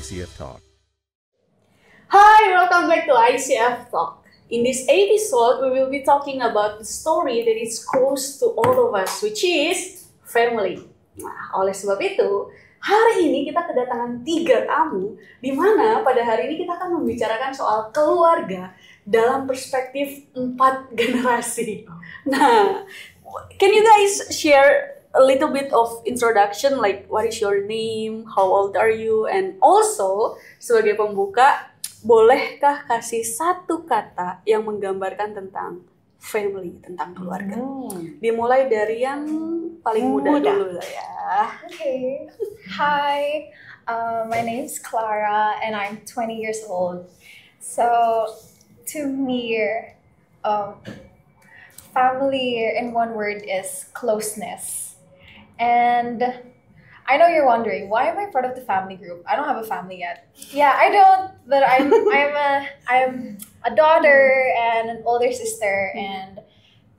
ICF Talk. Hi, welcome back to ICF Talk. In this episode, we will be talking about the story that is close to all of us, which is family. Nah, oleh sebab itu, hari ini kita kedatangan 3 tamu, di mana pada hari ini kita akan membicarakan soal keluarga dalam perspektif 4 generasi. Nah, can you guys share a little bit of introduction, like what is your name, how old are you, and also sebagai pembuka, bolehkah kasih satu kata yang menggambarkan tentang family, tentang keluarga? Dimulai dari yang paling muda dulu lah ya. Okay. Hi, my name is Clara and I'm 20 years old. So, to me, family in one word is closeness. And I know you're wondering, why am I part of the family group? I don't have a family yet. Yeah, I don't, but I'm a daughter and an older sister, and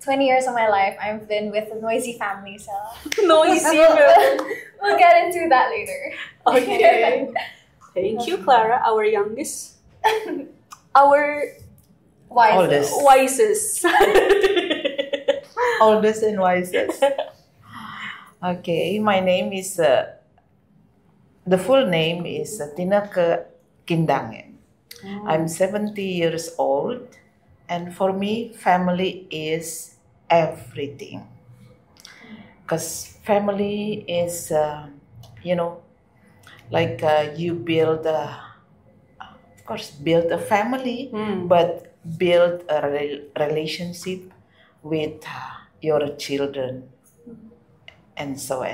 20 years of my life I've been with a noisy family, so Noisy. we'll get into that later. Okay. Thank you, Clara, our youngest. Our Wisest. wisest. Oldest and wisest. Okay, my name is, the full name is Tineke Kindangen. I'm 70 years old, and for me, family is everything. Because family is, like you build of course, build a family, but build a relationship with your children. And so.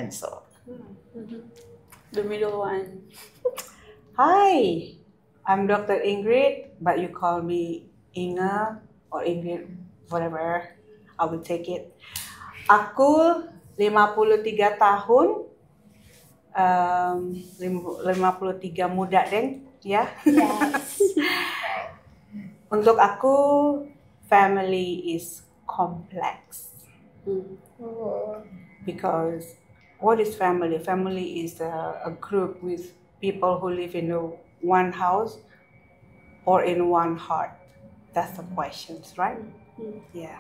The middle one. Hi, I'm Dr. Ingrid, but you call me Inga or Ingrid, whatever. I will take it. Aku 53 tahun, 53 muda deng, ya. Yes. Untuk aku, family is complex. Because what is family? Family is a group with people who live in one house or in one heart. That's the questions, right? Yeah.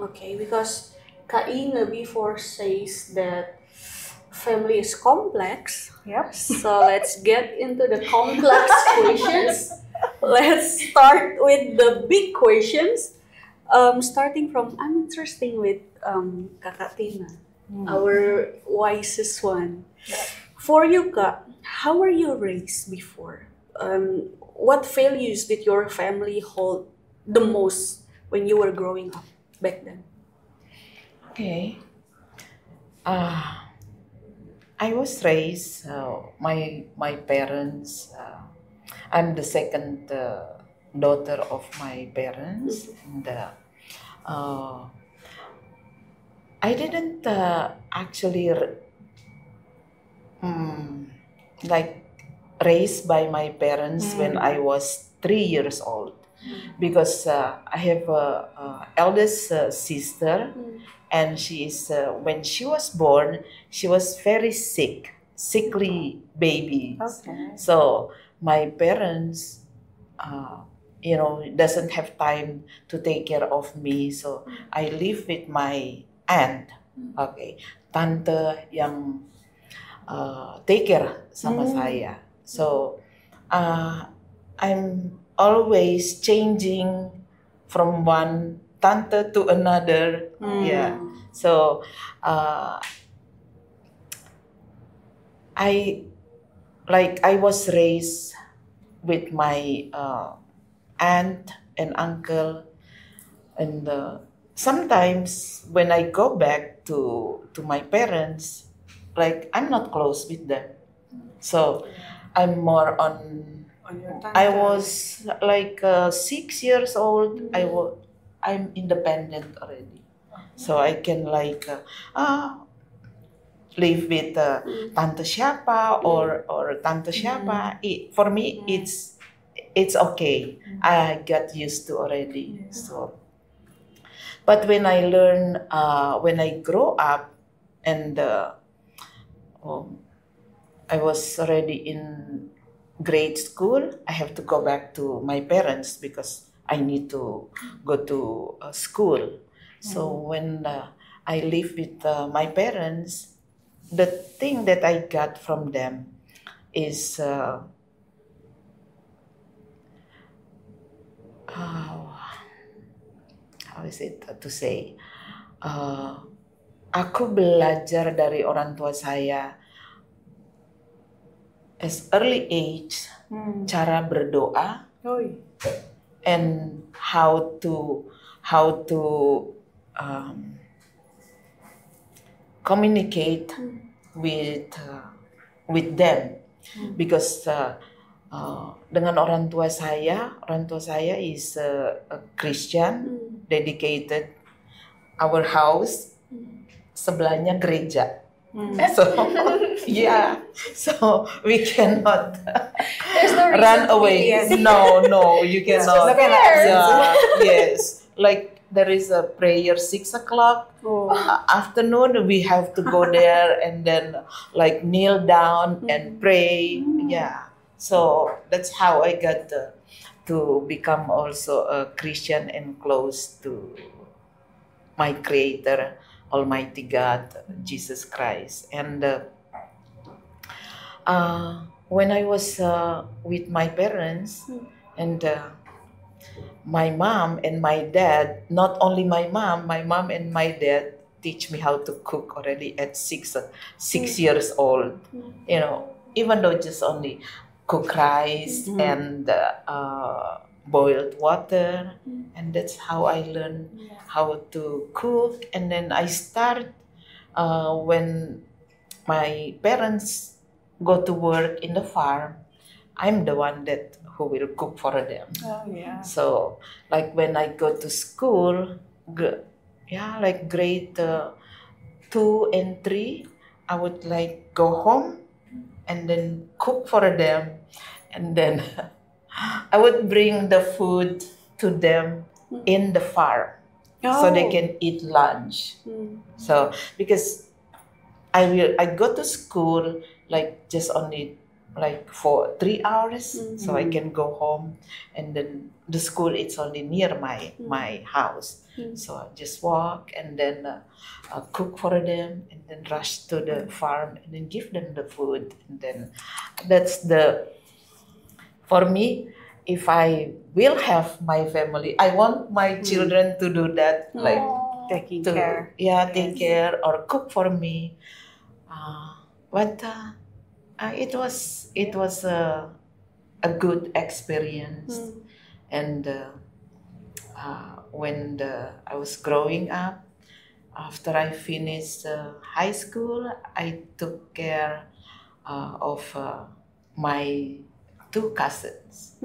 Okay, because Kak Inge before says that family is complex. Yep. So let's get into the complex questions. Let's start with the big questions. Starting from, I'm interested with Kakak Tina, our wisest one. For you, Kak, how were you raised before? What values did your family hold the most when you were growing up back then? Okay. I was raised, my parents, I'm the second daughter of my parents. And, I didn't actually like raised by my parents when I was 3 years old, because I have a eldest sister, and she is when she was born, she was very sickly baby. Okay. So my parents, doesn't have time to take care of me, so I live with my aunt, okay, tante yang take care sama saya. So I'm always changing from one tante to another. Yeah. So I was raised with my aunt and uncle, and sometimes when I go back to my parents, like I'm not close with them. So I'm more on your tante. I was like 6 years old. I'm independent already, so I can like live with tante siapa or tante siapa. For me, it's okay. I got used to already. So, but when I learn, when I grow up, and I was already in grade school, I have to go back to my parents because I need to go to school. So when I live with my parents, the thing that I got from them is how is it to say? Aku belajar dari orang tua saya as early age cara berdoa and how to communicate with them because dengan orang tua saya is a Christian, dedicated. Our house sebelahnya gereja. So yeah, so we cannot There's no reason run to away. be- No, you cannot. fair. Yeah, yes, like there is a prayer 6 o'clock afternoon. We have to go there and then like kneel down and pray. Yeah, so that's how I got to become also a Christian and close to my Creator, Almighty God, Jesus Christ. And when I was with my parents and my mom and my dad, not only my mom and my dad teach me how to cook already at 6 years old. You know, even though just only cook rice and boiled water, and that's how I learned how to cook. And then I start when my parents go to work in the farm, I'm the one that who will cook for them. So like when I go to school, like grade 2 and 3, I would like go home and then cook for them, and then I would bring the food to them in the farm so they can eat lunch. So because I go to school like just only like for 3 hours, so I can go home, and then the school it's only near my house, so I just walk and then cook for them and then rush to the farm and then give them the food, and then that's the for me. If I will have my family, I want my children to do that, like Taking to care. take care or cook for me. But it was a good experience, and when I was growing up, after I finished high school, I took care of my two cousins.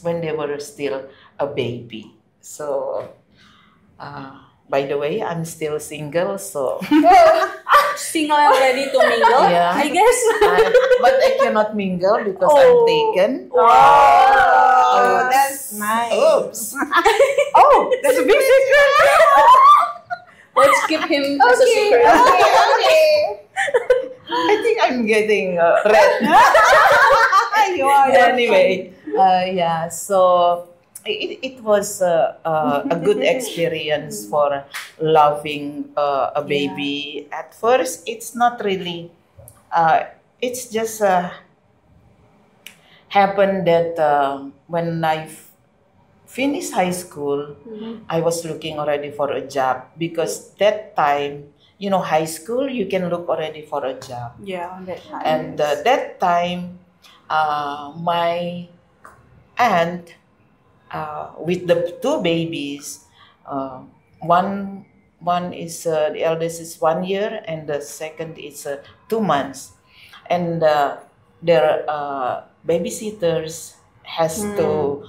When they were still a baby. So, by the way, I'm still single, so Single and ready to mingle, Yeah. I guess. but I cannot mingle because I'm taken. Oh, that's nice. Oops. Oh, that's a big secret. Let's keep him as a secret. I think I'm getting red. You are. Anyway, yeah. So it was a good experience for loving a baby. At first, it's not really. It's just happened that when I finished high school, I was looking already for a job because that time, you know, high school you can look already for a job. Yeah, on that time. And that time, my aunt with the two babies, one is the eldest is 1 year and the second is 2 months, and their babysitters has to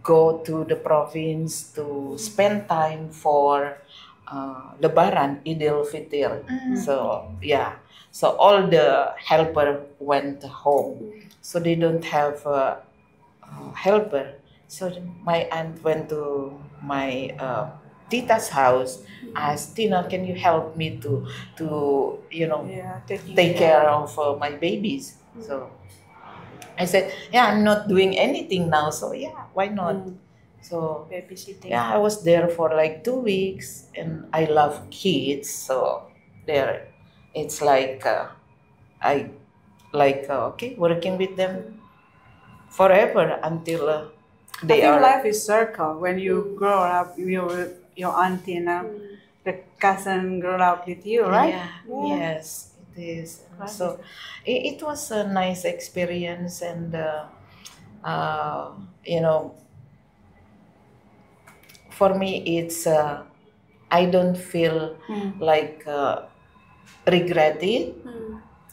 go to the province to spend time for Lebaran, Idul Fitr. So yeah, so all the helper went home, so they don't have a helper. So my aunt went to my Tita's house, asked Tina, can you help me to you know Yeah, take care of my babies? So I said, yeah, I'm not doing anything now, so yeah, why not? So Babysitting. yeah, I was there for like 2 weeks, and I love kids, so there, it's like I like okay, working with them forever until I they think are. life is circle. When you grow up, your auntie now, the cousin grow up with you, right? Yeah, yes, it is. Right. So it was a nice experience, and you know, for me, it's I don't feel like regret it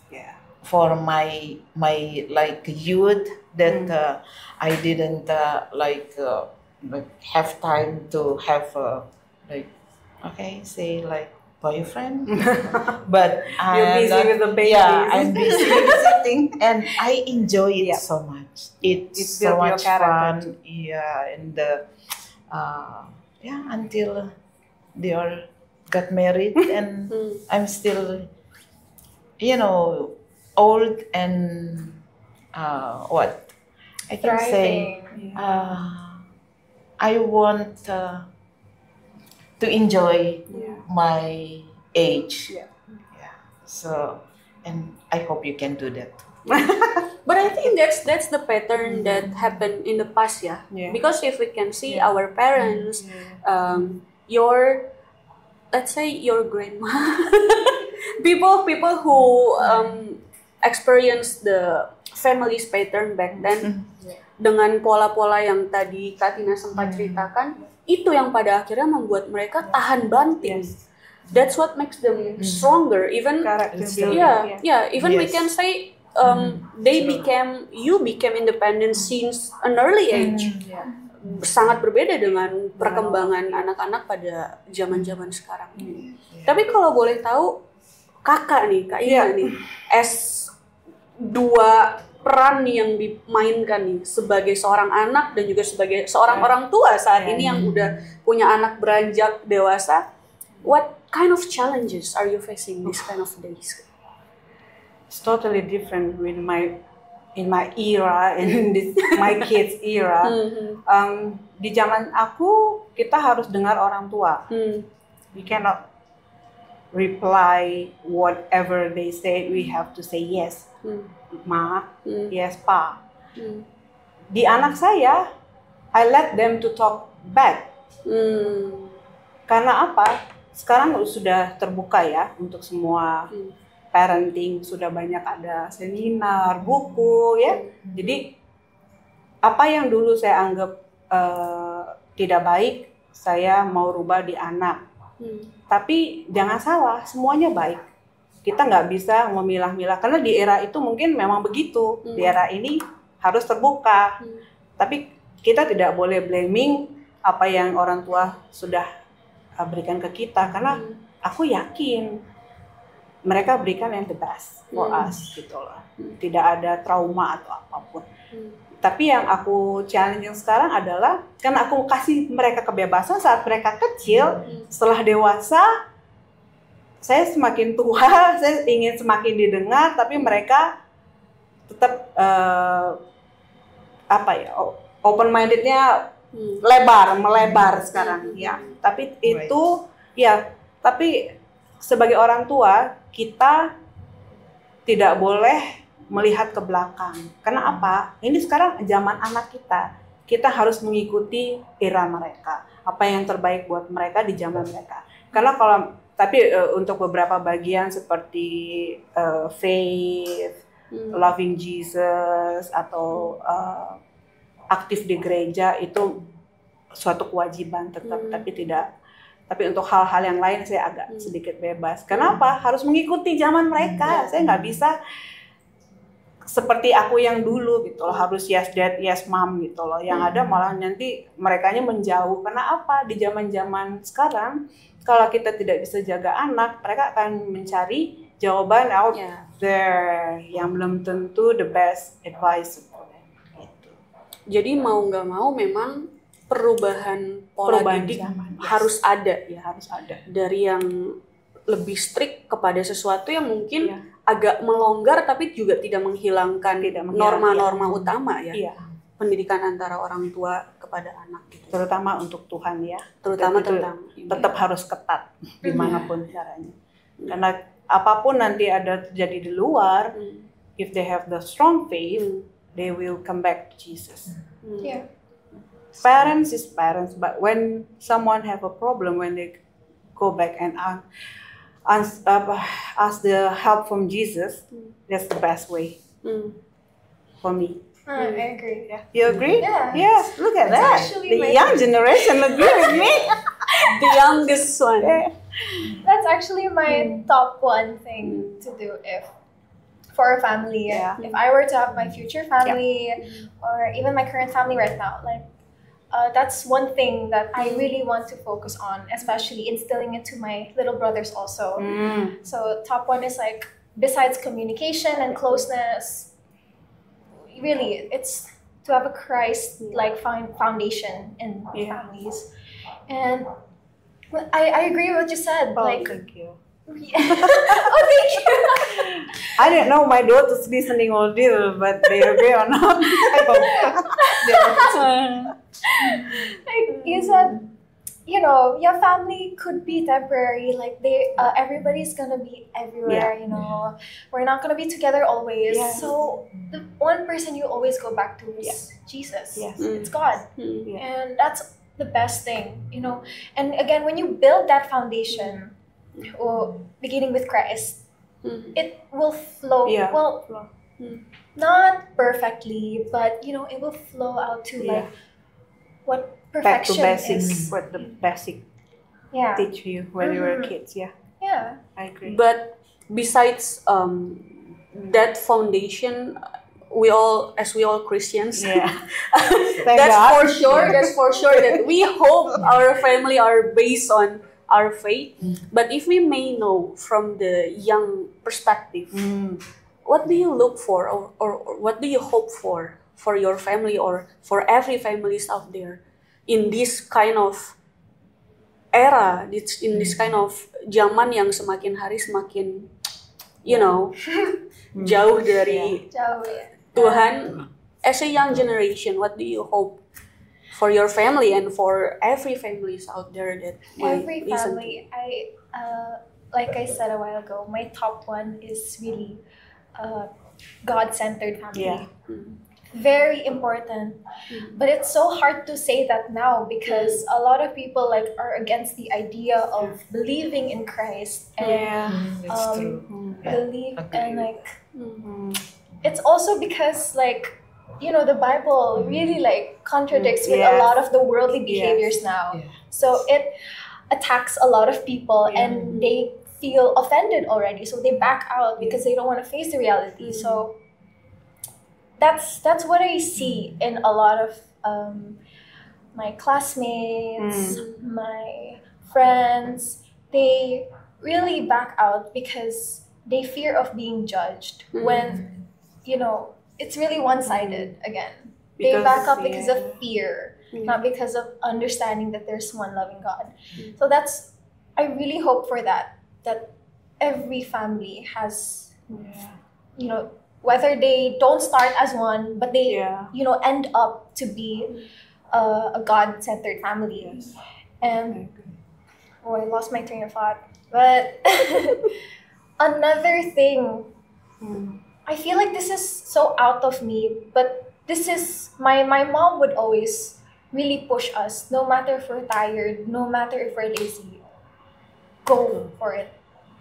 Yeah. for my like youth that I didn't like have time to have like okay, say like boyfriend, but You're I'm busy not, with the babies. yeah, I'm busy babysitting, and I enjoy it Yeah. so much. It's It so built your much character fun, yeah, and yeah, until they all got married, and I'm still, you know, old and what I can say. Thriving. I want to enjoy Yeah. my age. Yeah. Yeah. So, and I hope you can do that. But I think that's the pattern that happened in the past, yeah. Yeah. Because if we can see our parents, your, let's say your grandma, people who experience the family's pattern back then, dengan pola-pola yang tadi Kak Tina sempat ceritakan, itu yang pada akhirnya membuat mereka tahan banting. Yes. That's what makes them stronger. Even Character It's building. yeah. Even we Yes. can say you became independent since an early age. Yeah. Sangat berbeda dengan perkembangan anak-anak pada zaman-zaman sekarang. Tapi kalau boleh tahu, kakak nih, Kak Ina nih, as dua peran yang dimainkan nih sebagai seorang anak dan juga sebagai seorang orang tua saat ini yang udah punya anak beranjak dewasa, what kind of challenges are you facing this kind of days? It's totally different with in my era and my kids era. Di zaman aku, kita harus dengar orang tua. We cannot reply whatever they say. We have to say yes, ma, yes, pa. Di anak saya, I let them to talk back. Karena apa? Sekarang sudah terbuka ya untuk semua parenting, sudah banyak ada seminar, buku ya. Jadi apa yang dulu saya anggap tidak baik, saya mau rubah di anak. Tapi jangan salah, semuanya baik. Kita nggak bisa memilah-milah karena di era itu mungkin memang begitu. Di era ini harus terbuka. Tapi kita tidak boleh blaming apa yang orang tua sudah berikan ke kita karena aku yakin mereka berikan yang the best for us gitu loh. Tidak ada trauma atau apapun. Tapi yang aku challenge sekarang adalah karena aku kasih mereka kebebasan saat mereka kecil, setelah dewasa saya semakin tua, saya ingin semakin didengar, tapi mereka tetap open mindednya melebar sekarang ya. Tapi itu ya, tapi sebagai orang tua kita tidak boleh melihat ke belakang. Karena apa? Ini sekarang zaman anak kita. Kita harus mengikuti era mereka. Apa yang terbaik buat mereka di zaman mereka. Karena untuk beberapa bagian seperti faith, loving Jesus atau aktif di gereja itu suatu kewajiban tetap, tapi untuk hal-hal yang lain saya agak sedikit bebas. Kenapa? Harus mengikuti zaman mereka. Saya nggak bisa seperti aku yang dulu gitu loh, harus yes dad, yes mom gitu loh. Yang ada malah nanti merekanya menjauh. Karena apa? Di zaman-zaman sekarang kalau kita tidak bisa jaga anak, mereka akan mencari jawaban out there yang belum tentu the best advice. Gitu. Jadi mau nggak mau memang perubahan pola didik harus ada ya, harus ada. Dari yang lebih strict kepada sesuatu yang mungkin agak melonggar tapi juga tidak menghilangkan norma-norma utama ya. Iya. Pendidikan antara orang tua kepada anak gitu. Terutama untuk Tuhan ya. Terutama Itu tentang tetap harus ketat dimanapun caranya. Karena apapun nanti ada terjadi di luar, if they have the strong faith, they will come back to Jesus. Yeah. Parents is parents, but when someone have a problem, when they go back and ask the help from Jesus, that's the best way for me. I agree. Yeah. You agree? Yeah. Yes. Look at It's that. actually The my young generation agree with me. the youngest one. That's actually my top one thing to do for a family. Yeah. If I were to have my future family or even my current family right now, like that's one thing that I really want to focus on, especially instilling it to my little brothers also. So top one is like, besides communication and closeness, really it's to have a Christ-like foundation in families. And I agree with what you said. Oh, like, thank you. oh, thank you. I didn't know my daughter's listening all this, but they agree or not. I hope. Like you said, your family could be temporary. Like everybody's gonna be everywhere. Yeah. We're not gonna be together always. Yes. So the one person you always go back to is Jesus. Yes. It's God, Yeah. and that's the best thing. And again, when you build that foundation, beginning with Christ, it will flow. Yeah. Well, not perfectly, but it will flow out to Yeah. like what Back to perfection basics. is. What the basic Yeah. teach you when you were kids. Yeah, Yeah. I agree. But besides that foundation, we all Christians, Yeah. Thank that's God. for sure. That's for sure that we hope our family are based on our faith. But if we may know from the young perspective, what do you look for, or what do you hope for your family or for every families out there in this kind of era, in this kind of zaman yang semakin hari semakin jauh dari Jauh, ya. Tuhan. As a young generation, what do you hope for your family and for every families out there that might Every listen family, like I said a while ago, my top one is really God-centered family. Yeah. Very important, but it's so hard to say that now because a lot to? People like are against the idea of believing in Christ and That's true. believe Agree. and like it's also because like the Bible really like contradicts with a Yes. lot of the worldly behaviors now. Yeah. So it attacks a lot of people Yeah. and they feel offended already, so they back out because they don't want to face the reality. So that's what I see in a lot of my classmates, my friends. They really back out because they fear of being judged when it's really one-sided again. They Because, back up because yeah. of fear, not because of understanding that there's one loving God. So I really hope for that every family has whether they don't start as one, but they end up to be a God-centered family. Yes. And I lost my train of thought. But another thing, I feel like this is so out of me, but this is my mom would always really push us, no matter if we're tired, no matter if we're lazy, go for it.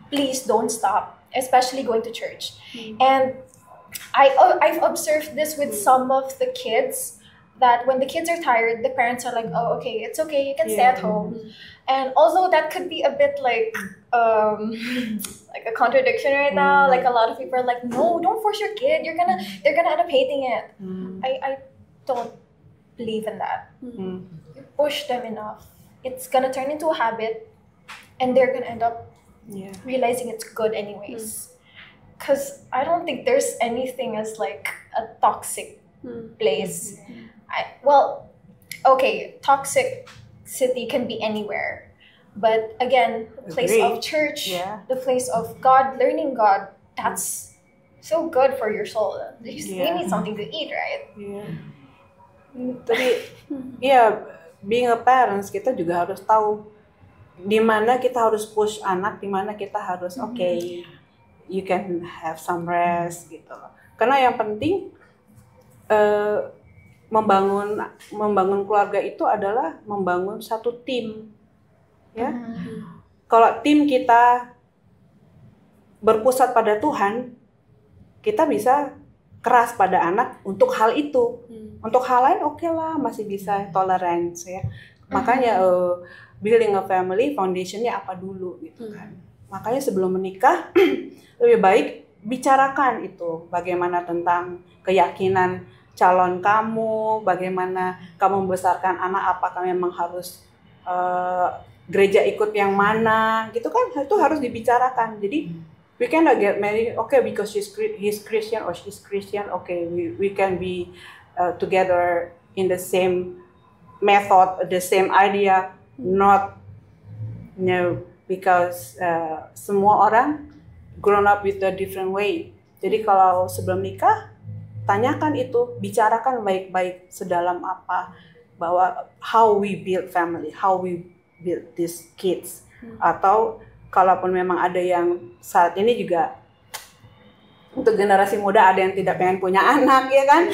Please don't stop, especially going to church. And I've observed this with some of the kids, that when the kids are tired, the parents are like, oh, okay, it's okay, you can stay at home. And although that could be a bit like like a contradiction right now, like a lot of people are like, no, don't force your kid, they're gonna end up hating it. I don't believe in that. You push them enough, it's gonna turn into a habit, and they're gonna end up realizing it's good anyways. Because I don't think there's anything as like a toxic place. Toxic city can be anywhere. But again, the place Agree. of church, Yeah. the place of God, learning God, that's so good for your soul. You Yeah. need something to eat, right? Tapi ya, being a parents, kita juga harus tahu di mana kita harus push anak, di mana kita harus you can have some rest gitu. Karena yang penting membangun keluarga itu adalah membangun satu tim, ya. Kalau tim kita berpusat pada Tuhan, kita bisa keras pada anak untuk hal itu. Untuk hal lain oke lah, masih bisa tolerance ya. Makanya building a family foundationnya apa dulu gitu kan. Makanya sebelum menikah lebih baik bicarakan itu, bagaimana tentang keyakinan calon kamu, bagaimana kamu membesarkan anak, apakah memang harus gereja ikut yang mana gitu kan, itu harus dibicarakan. Jadi we cannot get married, okay, because he's Christian or she's Christian, okay, we can be together in the same method, the same idea, not because semua orang grown up with a different way. Jadi kalau sebelum nikah, tanyakan itu, bicarakan baik-baik sedalam apa, bahwa how we build family, how we build these kids. Atau kalaupun memang ada yang saat ini juga untuk generasi muda ada yang tidak pengen punya anak, ya kan?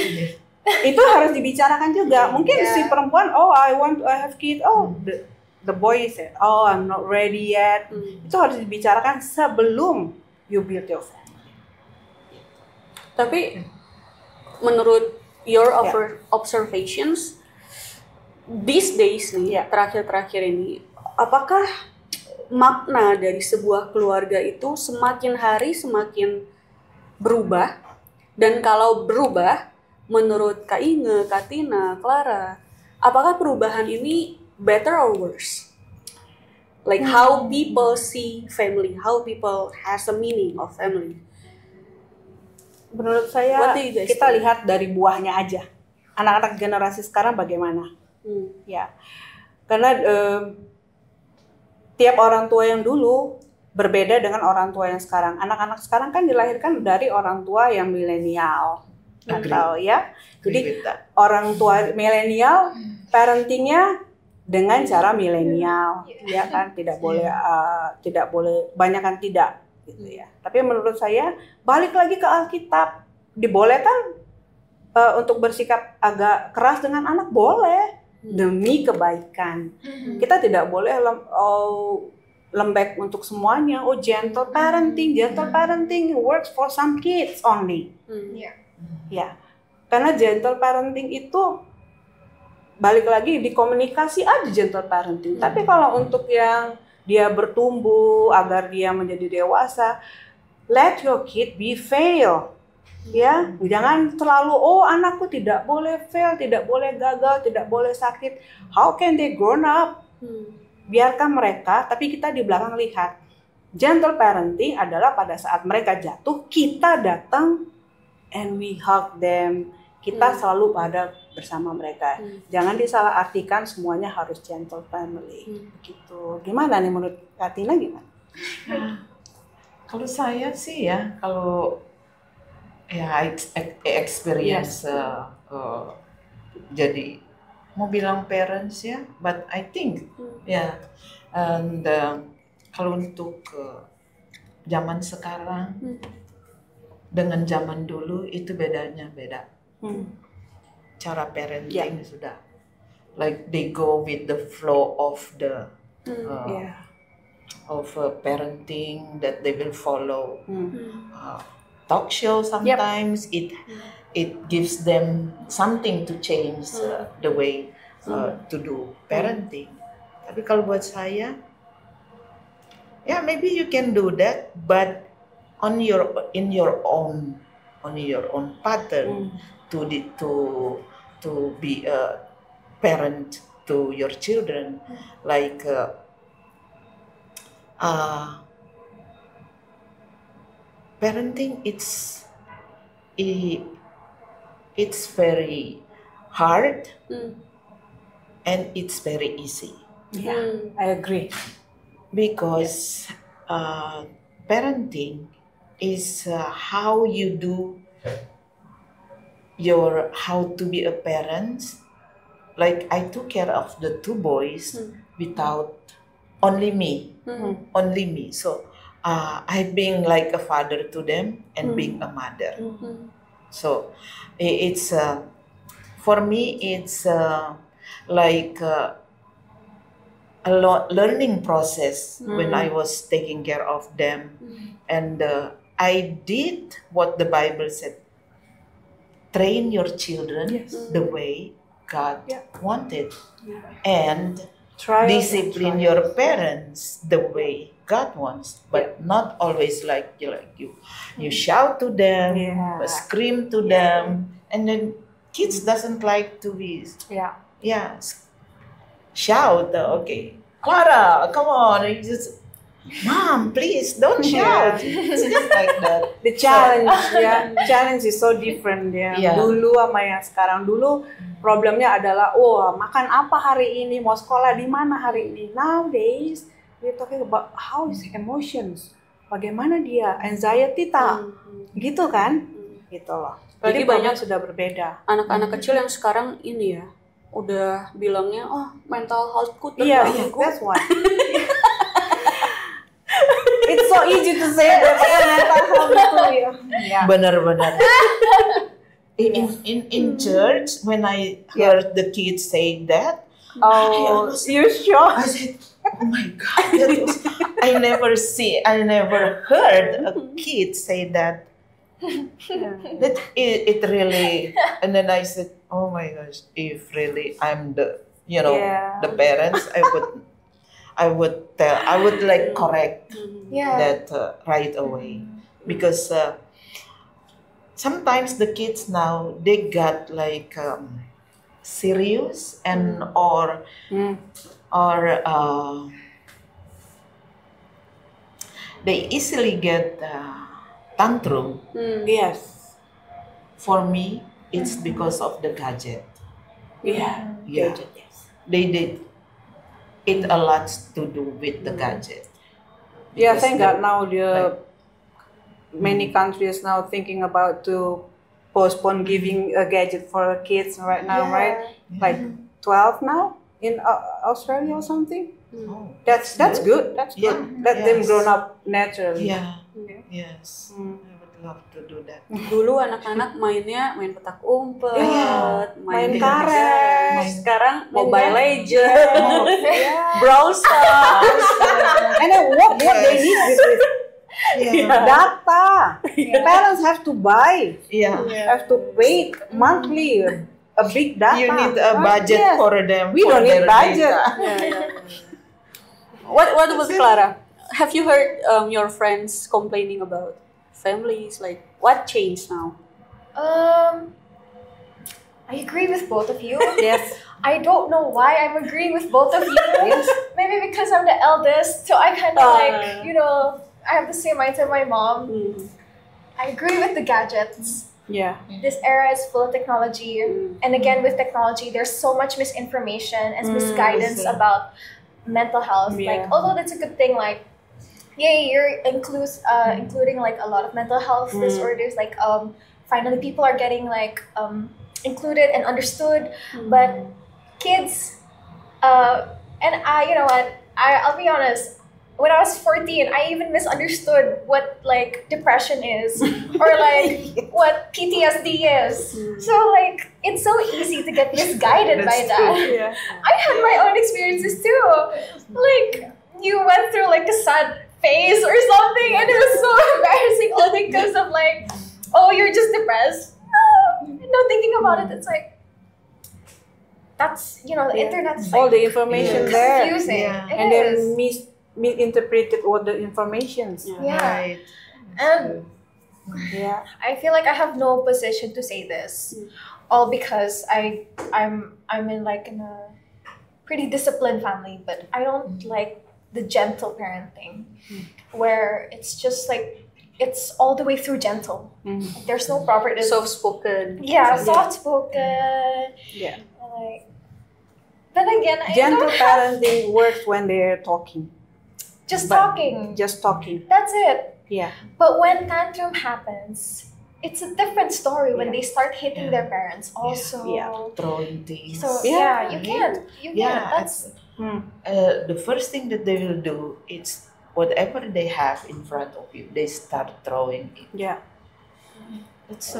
Itu harus dibicarakan juga. Mungkin si perempuan, I want to have kids, the boy said, I'm not ready yet. Itu harus dibicarakan sebelum you build your family. Tapi menurut your observations these days nih, terakhir-terakhir ini, apakah makna dari sebuah keluarga itu semakin hari semakin berubah? Dan kalau berubah, menurut Kak Inge, Kak Tina, Clara, apakah perubahan ini better or worse? Like how people see family, how people has a meaning of family. Menurut saya, kita lihat dari buahnya aja. Anak-anak generasi sekarang bagaimana? Ya, karena tiap orang tua yang dulu berbeda dengan orang tua yang sekarang. Anak-anak sekarang kan dilahirkan dari orang tua yang milenial, atau ya. Jadi orang tua milenial, parentingnya dengan cara milenial, ya kan, tidak boleh banyakan tidak, gitu ya. Tapi menurut saya balik lagi ke Alkitab, dibolehkan untuk bersikap agak keras dengan anak, boleh demi kebaikan. Kita tidak boleh lembek untuk semuanya. Gentle parenting works for some kids only. Ya, karena gentle parenting itu balik lagi di komunikasi aja gentle parenting. Tapi kalau untuk yang dia bertumbuh agar dia menjadi dewasa, let your kid be fail. Ya, jangan terlalu anakku tidak boleh fail, tidak boleh gagal, tidak boleh sakit. How can they grown up? Biarkan mereka, tapi kita di belakang lihat. Gentle parenting adalah pada saat mereka jatuh, kita datang and we hug them. Kita selalu ada bersama mereka. Jangan disalahartikan semuanya harus gentle family. Begitu. Gimana nih menurut Katina, gimana? Kalau saya sih ya, kalau experience jadi mau bilang parents ya, but I think and kalau untuk zaman sekarang dengan zaman dulu itu bedanya beda. Cara parenting sudah like they go with the flow of the parenting that they will follow. Talk show sometimes it gives them something to change the way to do parenting. Tapi kalau buat saya, maybe you can do that, but in your own pattern to be a parent to your children, like parenting. It's very hard and it's very easy. I agree. Because parenting is how you do how to be a parent. Like I took care of the two boys without only me, only me. So I being like a father to them and being a mother. So it's for me it's like a learning process when I was taking care of them, and I did what the Bible said: train your children the way God wanted, and discipline your parents the way God wants, but not always like you shout to them, scream to them, and then kids doesn't like to be shout. Okay, Clara, come on, you just Mom, please don't shout. It's just like that. The challenge, challenge is so different ya. Dulu sama yang sekarang. Dulu problemnya adalah, makan apa hari ini, mau sekolah di mana hari ini. Nowadays, we're talking about how is emotions. Bagaimana dia, anxiety tak, gitu kan? Gitu loh. Jadi banyak sudah berbeda. Anak-anak kecil yang sekarang ini ya, udah bilangnya, mental healthku terganggu. That's why. It's so easy to say that mental health itu ya. Benar-benar. In church, when I heard the kids say that, you're shocked. I said, oh my God, I never heard a kid say that. That it really, and then I said, oh my gosh, if really I'm the parents, I would like correct that right away, because sometimes the kids now, they got like serious and or they easily get tantrum. Yes. For me, it's because of the gadget. Gadget, yes. They did it a lot to do with the gadget. Yeah, thank God now many countries now thinking about to postpone giving a gadget for kids right now, right? Like 12 now in Australia or something. That's good. That's good. Let them grow up naturally. Yes. I would love to do that. Dulu anak-anak mainnya main petak umpet, main karet. Sekarang Mobile Legends, Brawl Stars. And then what they need with data. Parents have to buy. Have to pay monthly a big data. You need a budget for them. We don't need budget. What about Clara? Have you heard your friends complaining about families? Like, what changed now? I agree with both of you. Yes. I don't know why I'm agreeing with both of you. Maybe because I'm the eldest, so I kind of I have the same mindset my mom. I agree with the gadgets. Yeah. This era is full of technology, and again, with technology, there's so much misinformation and misguidance about mental health. Like, although that's a good thing, like, you're including like a lot of mental health disorders. Like, finally, people are getting like included and understood. But kids, and I'll be honest. When I was 14, I even misunderstood what like depression is or like what PTSD is. So like it's so easy to get misguided by that. Yeah. I had my own experiences too. Like you went through like a sad phase or something, and it was so embarrassing all because of like, oh, you're just depressed. Thinking about it, it's like that's the internet's like, all the information there. Confusing. And then misinterpreted all the informations. Right. And I feel like I have no position to say this, all because I'm in a pretty disciplined family, but I don't like the gentle parenting, where it's just like it's all the way through gentle. There's no proper soft-spoken. Soft-spoken. Yeah. Like, then again, gentle parenting works when they're talking. Just talking. Just talking. That's it. Yeah. But when tantrum happens, it's a different story when Yeah. they start hitting Yeah. their parents also. Yeah. Throwing things. So Yeah. you can't. Yeah, That's the first thing that they will do is whatever they have in front of you, they start throwing it. Yeah. It's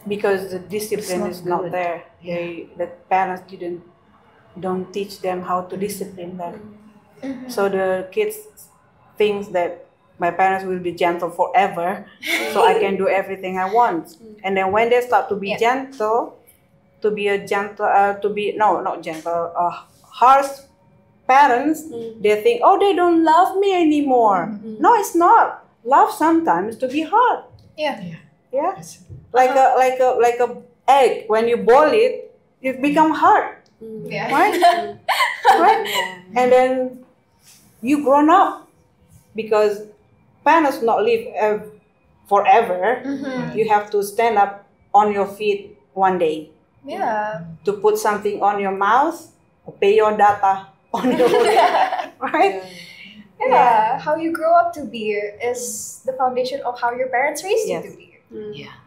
Because the discipline not is not good. there. Yeah. The parents don't teach them how to discipline them. So the kids thinks that my parents will be gentle forever, so I can do everything I want. And then when they start to be gentle, to be not gentle, harsh parents, they think, oh, they don't love me anymore. No, it's not. Love sometimes to be hard. yeah. Yeah, like a egg. When you boil it, it become hard, Yeah. right? Right? And then you grown up because parents not live forever. You have to stand up on your feet one day Yeah. to put something on your mouth, pay your data on your right? Yeah. How you grow up to be is the foundation of how your parents raised Yes. you to be. Yeah.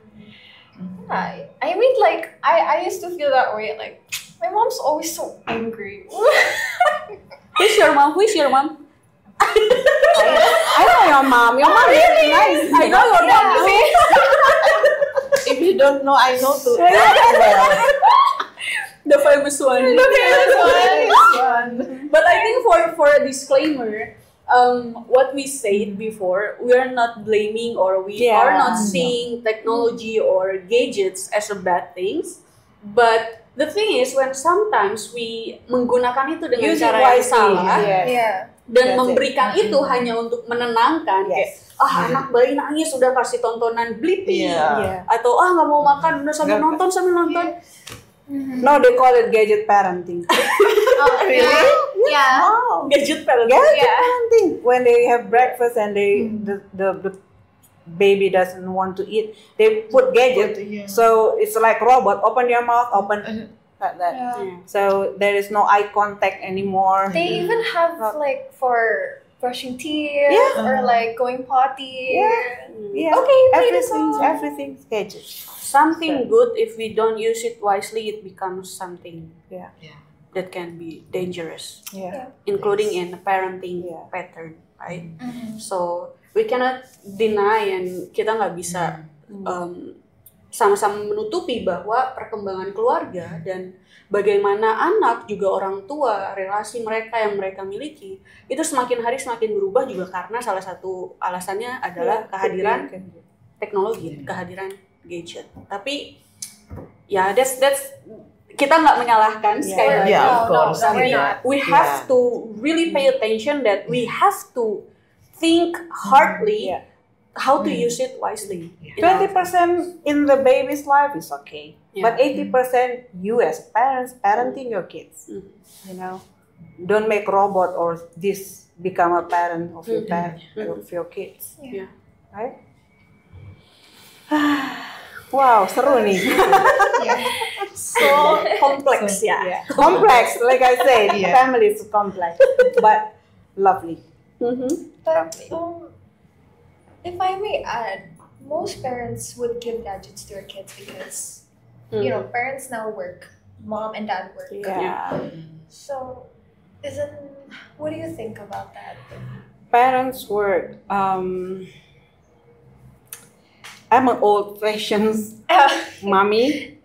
I mean, like, I used to feel that way. Like, my mom's always so angry. Who's your mom? Who's your mom? I know your mom. Your mom is nice. I know your mom. If you don't know, I know too well. The famous one. One. But I think for a disclaimer, what we said before, we are not blaming or we Yeah. are not seeing technology or gadgets as a bad things. But the thing is, when sometimes we menggunakan itu dengan Use it cara yang wisely. salah Yes. Yeah. dan That's it. memberikan itu hanya untuk menenangkan, kayak anak bayi nangis udah kasih tontonan Blippi, Yeah. atau nggak mau makan udah sambil nonton. No, they call it gadget parenting. Really? Yeah. Oh. Gadget parenting. Gadget Yeah. parenting. When they have breakfast and the baby doesn't want to eat, they put gadget. Yeah. So it's like robot. Open your mouth, open like that. Yeah. So there is no eye contact anymore. They even have like for brushing teeth Yeah. or like going potty. Yeah. Okay, play the song. Everything's gadget. Something good, if we don't use it wisely, it becomes something Yeah. that can be dangerous, Yeah. including in a parenting Yeah. pattern, right? So we cannot deny and kita nggak bisa sama-sama menutupi bahwa perkembangan keluarga dan bagaimana anak juga orang tua, relasi mereka yang mereka miliki itu semakin hari semakin berubah juga karena salah satu alasannya adalah kehadiran teknologi, kehadiran gadget. Tapi ya that's kita nggak menyalahkan sekali lagi. Yeah, of course. No, we're Yeah. not. We have to really pay attention that we have to think hardly how to use it wisely. 20% in the baby's life is okay, Yeah. but 80% you as parents parenting your kids. You know, don't make robot or this become a parent of your of your kids. Yeah. Right? Wow, seru nih. So complex ya. Complex, like I said, Yeah. family is complex, but lovely. But if I may add, most parents would give gadgets to their kids because you know parents now work, mom and dad work. Yeah. So, what do you think about that? Parents work. I'm an old-fashioned mommy.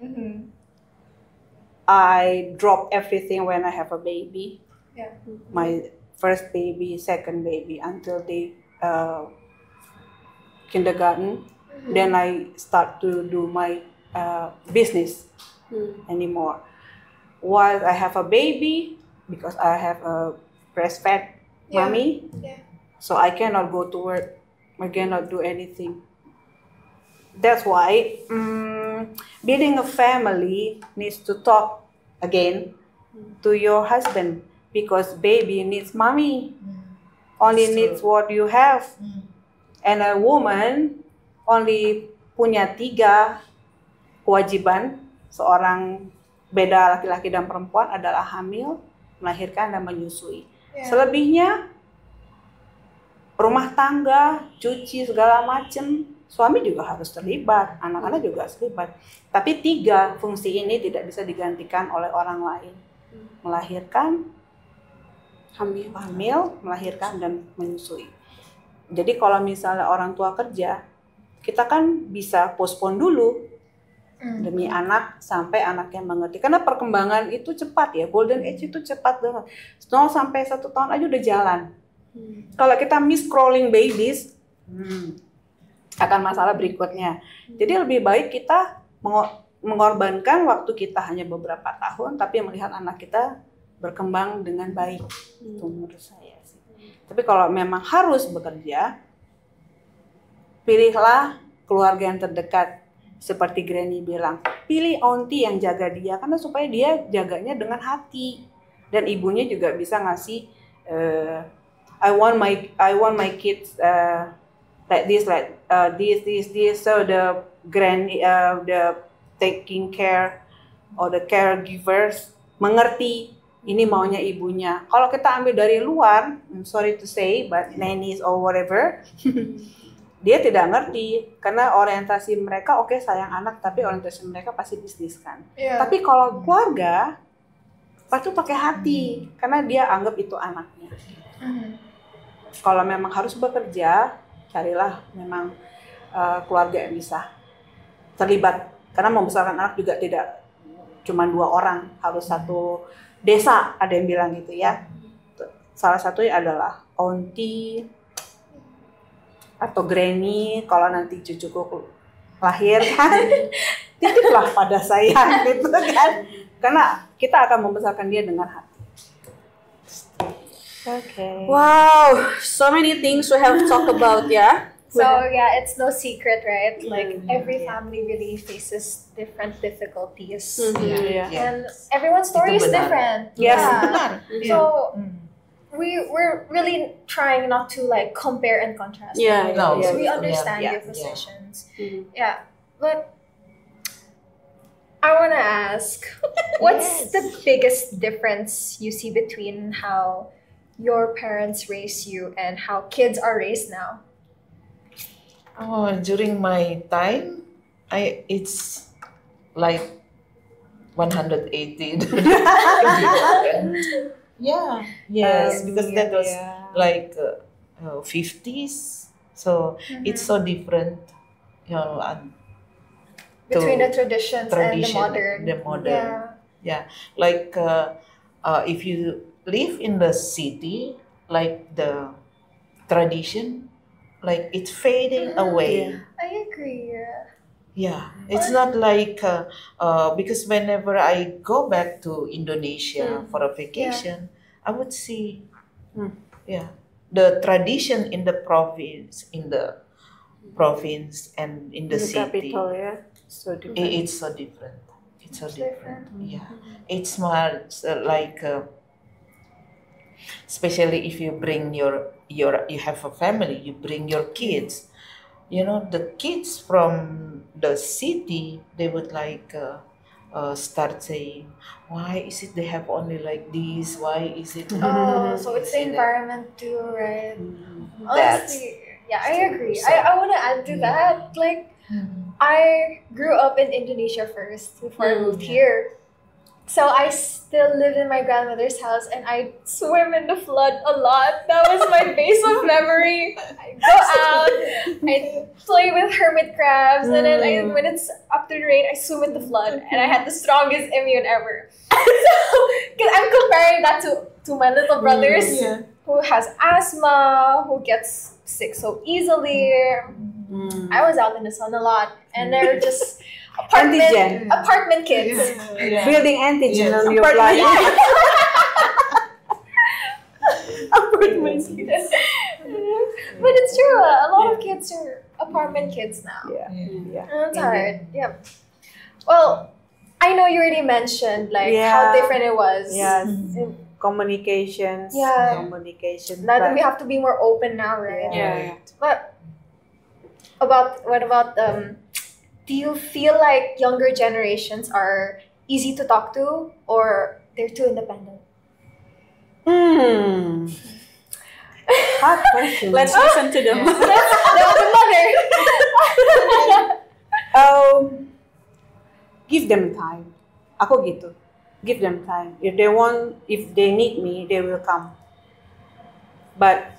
I drop everything when I have a baby. Yeah. My first baby, second baby, until they kindergarten. Then I start to do my business anymore. While I have a baby, because I have a breastfed mommy, so I cannot go to work. I cannot do anything. That's why building a family needs to talk again to your husband, because baby needs mommy, only needs what you have, and a woman only punya 3 kewajiban seorang, beda laki-laki dan perempuan, adalah hamil, melahirkan dan menyusui. Selebihnya rumah tangga, cuci segala macam, suami juga harus terlibat, anak-anak juga harus terlibat. Tapi 3 fungsi ini tidak bisa digantikan oleh orang lain. Melahirkan, hamil, melahirkan, dan menyusui. Jadi kalau misalnya orang tua kerja, kita kan bisa postpone dulu demi anak sampai anaknya mengerti. Karena perkembangan itu cepat ya, golden age itu cepat banget. 0 sampai 1 tahun aja udah jalan. Kalau kita miss crawling babies, akan masalah berikutnya. Jadi lebih baik kita mengorbankan waktu kita hanya beberapa tahun, tapi melihat anak kita berkembang dengan baik. Itu menurut saya sih. Tapi kalau memang harus bekerja, pilihlah keluarga yang terdekat. Seperti Granny bilang, pilih auntie yang jaga dia, karena supaya dia jaganya dengan hati. Dan ibunya juga bisa ngasih I want my kids like this, so the the taking care or the caregivers mengerti ini maunya ibunya. Kalau kita ambil dari luar, I'm sorry to say, but nannies or whatever, dia tidak ngerti karena orientasi mereka oke, sayang anak, tapi orientasi mereka pasti bisnis kan. Tapi kalau keluarga pasti pakai hati karena dia anggap itu anaknya. Kalau memang harus bekerja, carilah memang keluarga yang bisa terlibat. Karena membesarkan anak juga tidak cuma 2 orang, harus 1 desa, ada yang bilang gitu ya. Salah satunya adalah auntie atau granny. Kalau nanti cucuku lahir kan, titiplah pada saya gitu kan. Karena kita akan membesarkan dia dengan hati. Okay. Wow, so many things we have talked about, yeah? So yeah, it's no secret, right? Like every family really faces different difficulties. And everyone's story is different. Yes. Yeah. So we're really trying not to like compare and contrast. Because we understand your positions. Yeah. But I want to ask, what's the biggest difference you see between how your parents raised you and how kids are raised now? During my time, it's like 180. Because that was like 50s, so it's so different, between the tradition and the modern. Like if you live in the city, like the tradition, like it's fading away. I agree. It's not like because whenever I go back to Indonesia for a vacation, I would see the tradition in the province, and in the city. Capital, so different. It's so different. It's so different. It's more like especially if you bring you have a family, you bring your kids. The kids from the city, they would like start saying, why is it they have only like this? Why is it? So it's the environment too, right? Honestly, I agree. So, I want to add to that. Like, I grew up in Indonesia first before I moved here. So I still lived in my grandmother's house and I swim in the flood a lot. That was my base of memory. I go out, I play with hermit crabs, and then when it's up to the rain, I swim in the flood. And I had the strongest immune ever. So, because I'm comparing that to my little brothers who has asthma, who gets sick so easily. I was out in the sun a lot, and they're just apartment kids. Building antigen on your blood. Apartment kids. But it's true, a lot of kids are apartment kids now. And it's hard. Well, I know you already mentioned like how different it was. Communications. Now we have to be more open now, right? But what about do you feel like younger generations are easy to talk to or they're too independent? Hard question. Let's listen to them. The mother. Give them time. Aku gitu. Give them time. If they need me, they will come. But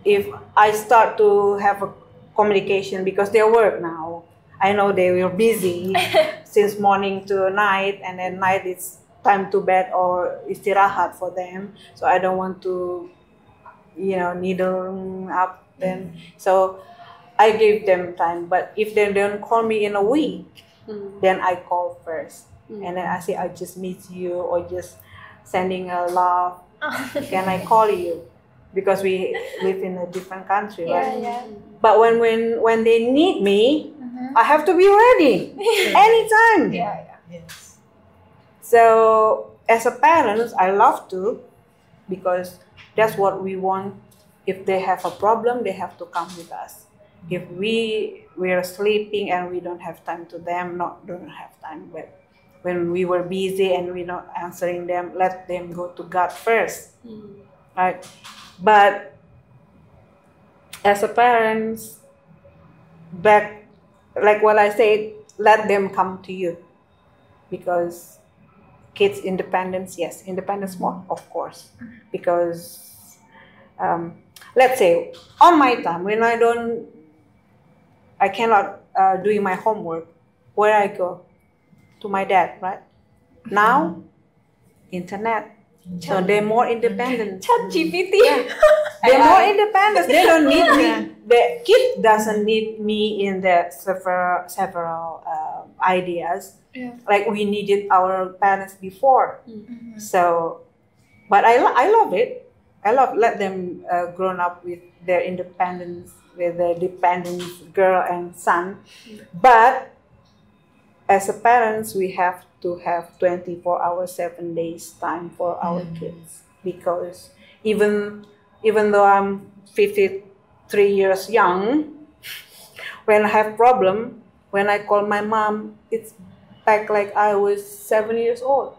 if I start to have a communication because they work now, I know they will busy since morning to night, and then night it's time to bed or istirahat for them. So I don't want to, needle up them. So I give them time. But if they don't call me in a week, then I call first. And then I say, I just miss you, or just sending a love. Can I call you? Because we live in a different country, right? Yeah. But when they need me, I have to be ready anytime. Yeah. Yes. So as a parent, I love to, because that's what we want. If they have a problem, they have to come with us. If we are sleeping and we don't have time to them, don't have time, but when we were busy and we're not answering them, let them go to God first, right? But as a parents, back like what I said, let them come to you, because kids' independence, yes, independence more, of course, because let's say on my time when I cannot doing my homework, where I go to my dad, right? Now, internet. So they're more independent. ChatGPT. They're more independent. They don't need me. The kid doesn't need me in the several ideas. Yeah. Like we needed our parents before. So, but I love it. I let them grown up with their independence, with their dependence, girl and son. But as a parents, we have to have 24 hours, 7 days time for our kids, because even though I'm 53 years young, when I have problem, when I call my mom, it's back like I was 7 years old.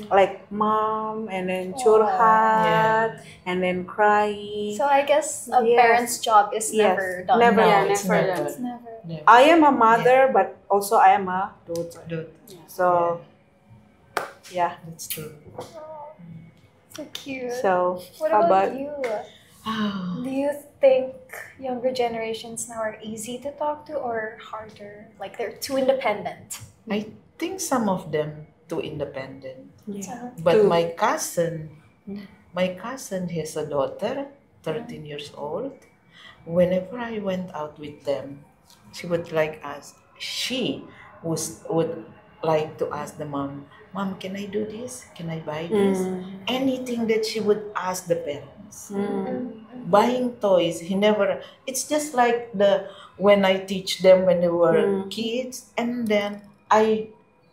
Like mom, and then churhat, and then crying. So I guess a parent's job is never done. Never. Yeah, it's never never. It's never. I am a mother, but also I am a daughter. So, yeah. That's true. So cute. So, What how about you? Oh, Do you think younger generations now are easy to talk to or harder? Like they're too independent? I think some of them too independent. Yeah. But Too. my cousin has a daughter, 13 years old. Whenever I went out with them, she would would like to ask the mom, can I do this? Can I buy this? Anything that she would ask the parents. Buying toys, it's just like when I teach them when they were kids, and then I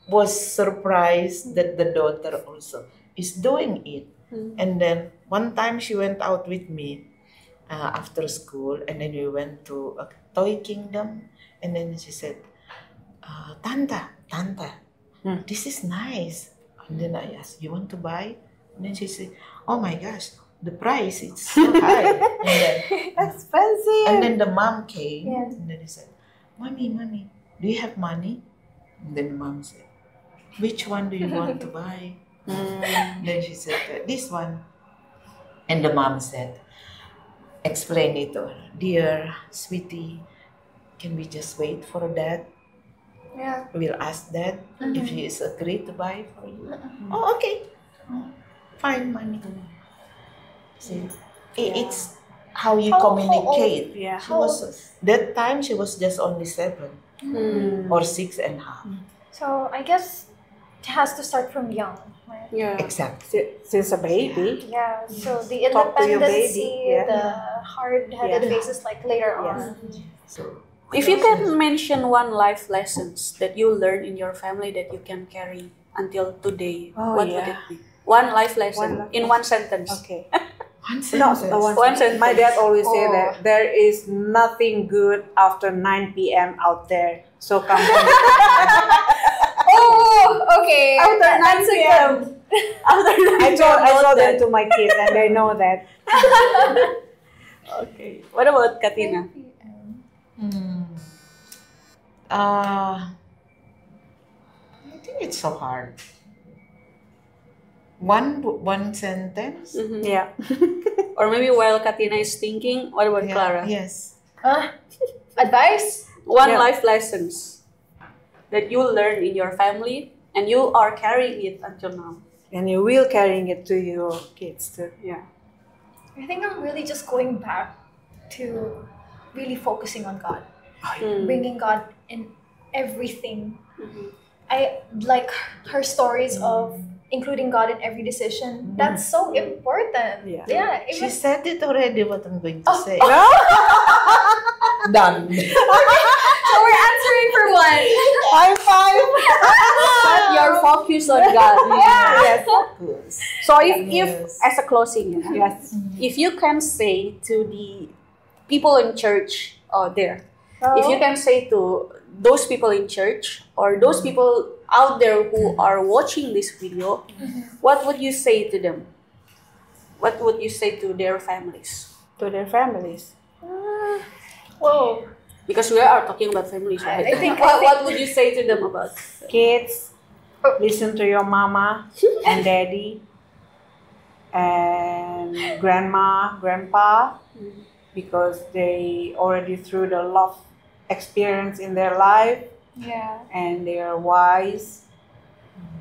was surprised that the daughter also is doing it. And then one time she went out with me after school, and then we went to a toy kingdom, and then she said, Tanta, this is nice. And then I asked, you want to buy? And then she said, oh my gosh, the price is so high. And then, Expensive. and then the mom came, Yes. and then he said, Mommy, do you have money? And then mom said, which one do you want to buy? Then she said, this one. And the mom said, explain it to her. Dear, sweetie, can we just wait for dad? Yeah. We'll ask dad if he is agreed to buy for you. Oh, okay. Fine, mommy. See, it's how you How communicate. Yeah. That time she was just only 7 or 6.5. So I guess it has to start from young. Right? Yeah. Exactly. Since a baby. Yeah. So the Talk to your independency, baby, yeah. the hard-headed phases, like later on. So If you can mention one life lessons that you learned in your family that you can carry until today, what would it be? One life lesson in one sentence. Okay. one No, sentence. One sentence. My dad always say Oh. that there is nothing good after 9 p.m. out there. So come on. Oh, okay. After 9 That's a p.m. After I told them to my kids, and they know that. Okay. What about Katina? I think it's so hard. One sentence. Yeah. Or maybe while Katina is thinking, what about Yeah, Clara? yes. Advice? One Yeah. life lessons that you learned in your family and you are carrying it until now. And you will carrying it to your kids too. Yeah. I think I'm really just going back to really focusing on God, bringing God in everything. I like her stories of including God in every decision. That's so important. Yeah. Yeah. She Even, said it already. What I'm going to say. No? Done. so we're answering for one. High five! But you're focused on God. Yes. So if Yes. as a closing, Yes. if you can say to the people in church there, if you can say to those people in church or those people out there who are watching this video, what would you say to them? What would you say to their families? To their families. Whoa. Because we are talking about families, right? I think- what would you say to them about? Kids, listen to your mama and daddy and grandma, grandpa, because they already through the love experience in their life Yeah. and they are wise.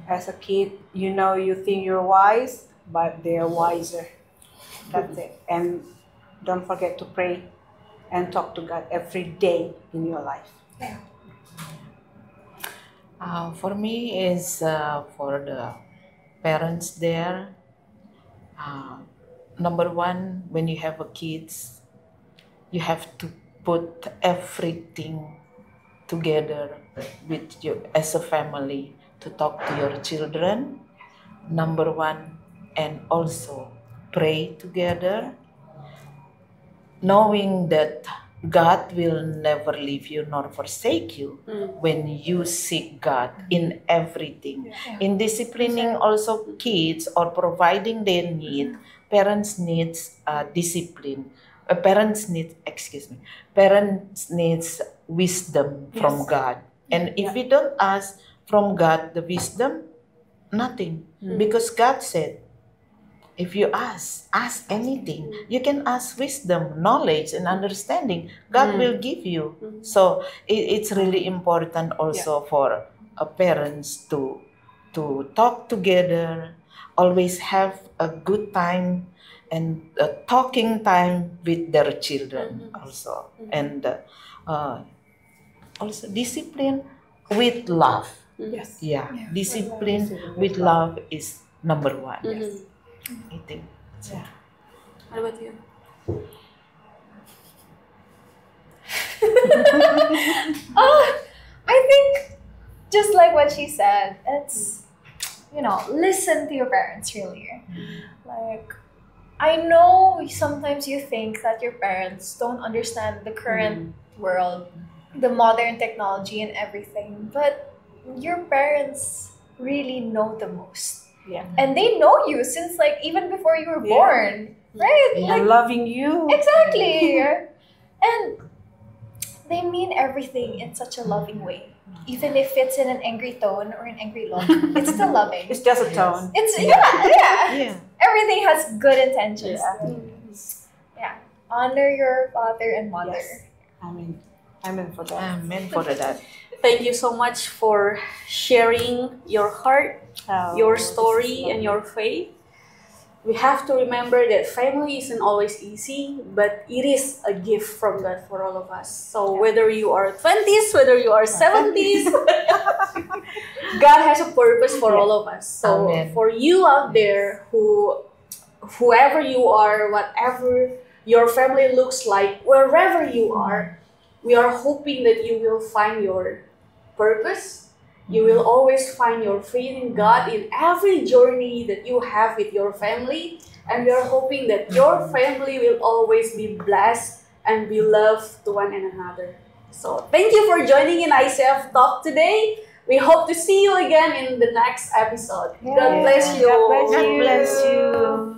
As a kid, you know, you think you're wise, but they are wiser. That's it. And don't forget to pray and talk to God every day in your life. For me is for the parents there. Number one, when you have a kids, you have to put everything together with you as a family to talk to your children. Number one, and also pray together, knowing that God will never leave you nor forsake you when you seek God in everything. In disciplining also kids or providing their need, parents needs discipline. Parents needs wisdom from God. And if we don't ask from God the wisdom, nothing. Because God said, if you ask anything, you can ask wisdom, knowledge, and understanding. God will give you. So it's really important also for parents to talk together, always have a good time and talking time with their children also, and also discipline with love. Yes. Yeah, discipline with love is number one. I think. Yeah. What about you? I think just like what she said, it's, listen to your parents really. Like, I know sometimes you think that your parents don't understand the current world, the modern technology and everything, but your parents really know the most. Yeah. And they know you since like even before you were born, right? Yeah. Like, I'm loving you. exactly. And they mean everything in such a loving way. Even if it's in an angry tone or an angry look, it's still loving. It's just a tone. It's yeah. Yeah. Everything has good intentions. Yeah. Yeah. Honor your father and mother. Yes. Amen for that. Amen for that. Thank you so much for sharing your heart, your story, and your faith. We have to remember that family isn't always easy, but it is a gift from God for all of us. So whether you are 20s, whether you are 70s, God has a purpose for all of us. So Amen. for you out there, whoever you are, whatever your family looks like, wherever you are, we are hoping that you will find your purpose. You will always find your faith in God in every journey that you have with your family. And we are hoping that your family will always be blessed and be loved to one another. So thank you for joining in ICF Talk today. We hope to see you again in the next episode. God bless you. God bless God bless you.